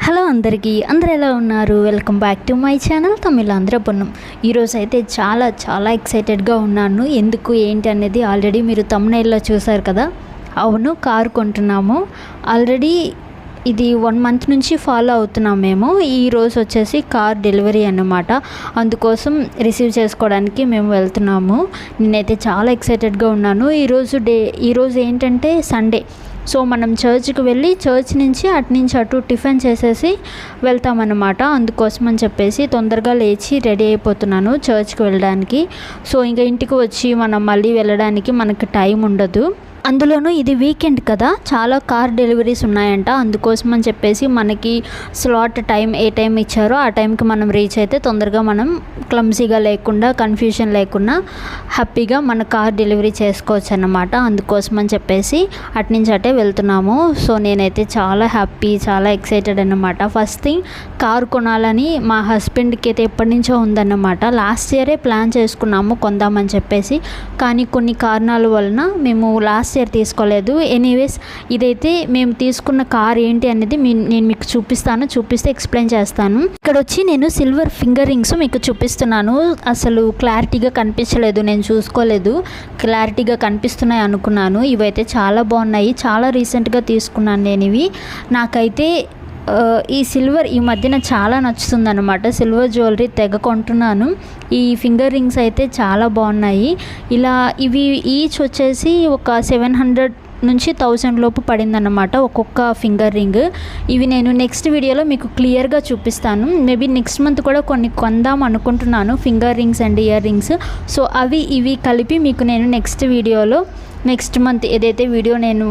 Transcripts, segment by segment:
Hello అందరికీ, అందరూ ఎలా ఉన్నారు? Welcome back to my channel Tamilandhrapuram. ఈరోజు అయితే చాలా ఎక్సైటెడ్గా ఉన్నాను. ఎందుకు ఏంటి అనేది ఆల్రెడీ మీరు థంబ్నెయిల్లో చూసారు కదా. అవును, కారు కొంటున్నాము. ఆల్రెడీ ఇది 1 మంత్ నుంచి ఫాలో అవుతున్నాం మేము. ఈరోజు వచ్చేసి కార్ డెలివరీ అన్నమాట. అందుకోసం రిసీవ్ చేసుకోవడానికి మేము వెళ్తున్నాము. నేనైతే చాలా ఎక్సైటెడ్గా ఉన్నాను. ఈరోజు ఏంటంటే సండే. సో మనం చర్చ్కి వెళ్ళి చర్చ్ నుంచి అటు టిఫిన్ చేసేసి వెళ్తామన్నమాట. అందుకోసం అని చెప్పేసి తొందరగా లేచి రెడీ అయిపోతున్నాను చర్చ్కి వెళ్ళడానికి. సో ఇంకా ఇంటికి వచ్చి మనం మళ్ళీ వెళ్ళడానికి మనకి టైం ఉండదు. అందులోనూ ఇది వీకెండ్ కదా, చాలా కార్ డెలివరీస్ ఉన్నాయంట. అందుకోసం అని చెప్పేసి మనకి స్లాట్ ఏ టైం ఇచ్చారో ఆ టైంకి మనం రీచ్ అయితే తొందరగా మనం క్లమ్సీగా లేకుండా, కన్ఫ్యూజన్ లేకుండా హ్యాపీగా మన కార్ డెలివరీ చేసుకోవచ్చు అన్నమాట. అందుకోసం అని చెప్పేసి అటే వెళ్తున్నాము. సో నేనైతే చాలా హ్యాపీ, చాలా ఎక్సైటెడ్ అన్నమాట. ఫస్ట్ థింగ్ కార్ కొనాలని మా హస్బెండ్కి అయితే ఎప్పటి నుంచో ఉందన్నమాట. లాస్ట్ ఇయరే ప్లాన్ చేసుకున్నాము కొందామని చెప్పేసి. కానీ కొన్ని కారణాల వలన మేము లాస్ట్ ఇయర్ తీసుకోలేదు. ఎనీవేస్ ఇదైతే మేము తీసుకున్న కార్ ఏంటి అనేది నేను మీకు చూపిస్తే ఎక్స్ప్లెయిన్ చేస్తాను. ఇక్కడ వచ్చి నేను సిల్వర్ ఫింగర్ రింగ్స్ మీకు చూపిస్తున్నాను. అసలు క్లారిటీగా కనిపించలేదు, నేను చూసుకోలేదు. క్లారిటీగా కనిపిస్తున్నాయి అనుకున్నాను. ఇవైతే చాలా బాగున్నాయి. చాలా రీసెంట్గా తీసుకున్నాను నేను ఇవి. నాకైతే ఈ సిల్వర్ ఈ మధ్యన చాలా నచ్చుతుంది అనమాట. సిల్వర్ జ్యువెలరీ తెగ కొంటున్నాను. ఈ ఫింగర్ రింగ్స్ అయితే చాలా బాగున్నాయి. ఇవి ఈచ్ వచ్చేసి ఒక 700 నుంచి 1000 లోపు పడిందన్నమాట ఒక్కొక్క ఫింగర్ రింగ్. ఇవి నేను నెక్స్ట్ వీడియోలో మీకు క్లియర్గా చూపిస్తాను. మేబీ నెక్స్ట్ మంత్ కూడా కొన్ని కొందాం అనుకుంటున్నాను, finger rings and ear rings. So ఇవి కలిపి మీకు నేను నెక్స్ట్ మంత్ ఏదైతే వీడియో నేను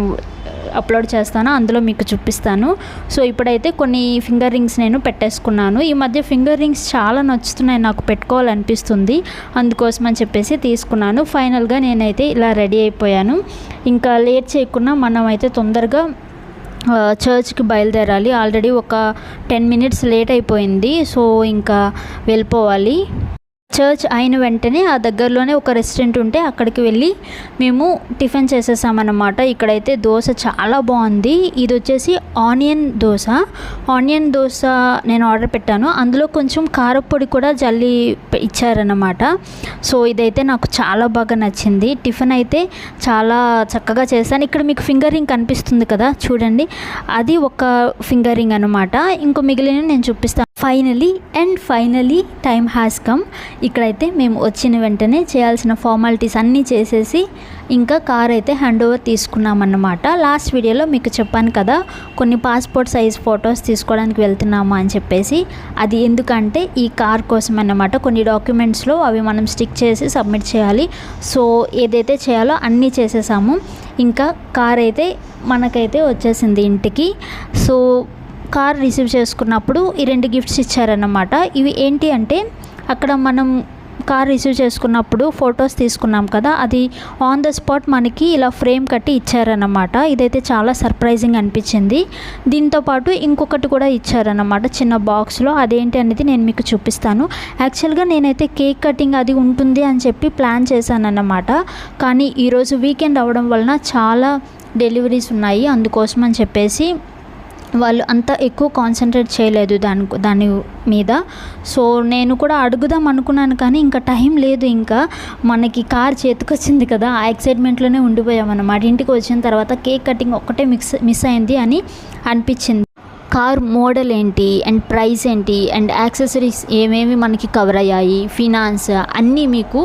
అప్లోడ్ చేస్తానో అందులో మీకు చూపిస్తాను. సో ఇప్పుడైతే కొన్ని ఫింగర్ రింగ్స్ నేను పెట్టేసుకున్నాను. ఈ మధ్య ఫింగర్ రింగ్స్ చాలా నచ్చుతున్నాయి, నాకు పెట్టుకోవాలనిపిస్తుంది. అందుకోసం అని చెప్పేసి తీసుకున్నాను. ఫైనల్గా నేనైతే ఇలా రెడీ అయిపోయాను. ఇంకా లేట్ చేయకుండా మనం అయితే తొందరగా చర్చ్కి బయలుదేరాలి. ఆల్రెడీ ఒక 10 మినిట్స్ లేట్ అయిపోయింది. సో ఇంకా వెళ్ళిపోవాలి. చర్చ్ అయిన వెంటనే ఆ దగ్గరలోనే ఒక రెస్టారెంట్ ఉంటే అక్కడికి వెళ్ళి మేము టిఫిన్ చేసేసామన్నమాట. ఇక్కడైతే దోశ చాలా బాగుంది. ఇది వచ్చేసి ఆనియన్ దోశ నేను ఆర్డర్ పెట్టాను. అందులో కొంచెం కారపొడి కూడా జల్లి ఇచ్చారన్నమాట. సో ఇదైతే నాకు చాలా బాగా నచ్చింది. టిఫిన్ అయితే చాలా చక్కగా చేశాను. ఇక్కడ మీకు ఫింగర్ రింగ్ కనిపిస్తుంది కదా, చూడండి, అది ఒక ఫింగర్ రింగ్ అనమాట. ఇంకో మిగిలిన నేను చూపిస్తాను. Finally time has come. ఇక్కడైతే మేము వచ్చిన వెంటనే చేయాల్సిన ఫార్మాలిటీస్ అన్నీ చేసేసి ఇంకా కార్ అయితే హ్యాండ్ ఓవర్ తీసుకున్నామన్నమాట. లాస్ట్ వీడియోలో మీకు చెప్పాను కదా, కొన్ని పాస్పోర్ట్ సైజ్ ఫొటోస్ తీసుకోవడానికి వెళ్తున్నాము అని చెప్పేసి. అది ఎందుకంటే ఈ కార్ కోసం అన్నమాట. కొన్ని డాక్యుమెంట్స్లో అవి మనం స్టిక్ చేసి సబ్మిట్ చేయాలి. సో ఏదైతే చేయాలో అన్నీ చేసేసాము. ఇంకా కార్ అయితే మనకైతే వచ్చేసింది ఇంటికి. సో కార్ రిసీవ్ చేసుకున్నప్పుడు ఈ 2 గిఫ్ట్స్ ఇచ్చారన్నమాట. ఇవి ఏంటి అంటే, అక్కడ మనం కార్ రిసీవ్ చేసుకున్నప్పుడు ఫొటోస్ తీసుకున్నాం కదా, అది ఆన్ ద స్పాట్ మనకి ఇలా ఫ్రేమ్ కట్టి ఇచ్చారన్నమాట. ఇదైతే చాలా సర్ప్రైజింగ్ అనిపించింది. దీంతోపాటు ఇంకొకటి కూడా ఇచ్చారన్నమాట చిన్న బాక్స్లో. అదేంటి అనేది నేను మీకు చూపిస్తాను. యాక్చువల్గా నేనైతే కేక్ కటింగ్ అది ఉంటుంది అని చెప్పి ప్లాన్ చేశానన్నమాట. కానీ ఈరోజు వీకెండ్ అవ్వడం వలన చాలా డెలివరీస్ ఉన్నాయి. అందుకోసం అని చెప్పేసి వాళ్ళు అంత ఎక్కువ కాన్సన్ట్రేట్ చేయలేదు దాని మీద. సో నేను కూడా అడుగుదాం అనుకున్నాను, కానీ ఇంకా టైం లేదు. ఇంకా మనకి కార్ చేతికొచ్చింది కదా, ఆ ఎక్సైట్మెంట్లోనే ఉండిపోయామన్నమాట. ఇంటికి వచ్చిన తర్వాత కేక్ కటింగ్ ఒక్కటే మిస్ అయింది అని అనిపించింది. కార్ మోడల్ ఏంటి అండ్ ప్రైస్ ఏంటి అండ్ యాక్సెసరీస్ ఏమేమి మనకి కవర్ అయ్యాయి, ఫినాన్స్ అన్నీ మీకు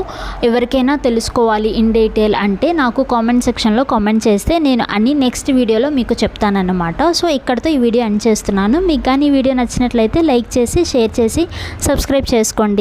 ఎవరికైనా తెలుసుకోవాలి ఇన్ డీటెయిల్ అంటే నాకు కామెంట్ సెక్షన్లో కామెంట్ చేస్తే నేను అన్నీ నెక్స్ట్ వీడియోలో మీకు చెప్తానన్నమాట. సో ఇక్కడితో ఈ వీడియో ఎండ్ చేస్తున్నాను. మీకు కానీ ఈ వీడియో నచ్చినట్లయితే లైక్ చేసి, షేర్ చేసి, సబ్స్క్రైబ్ చేసుకోండి.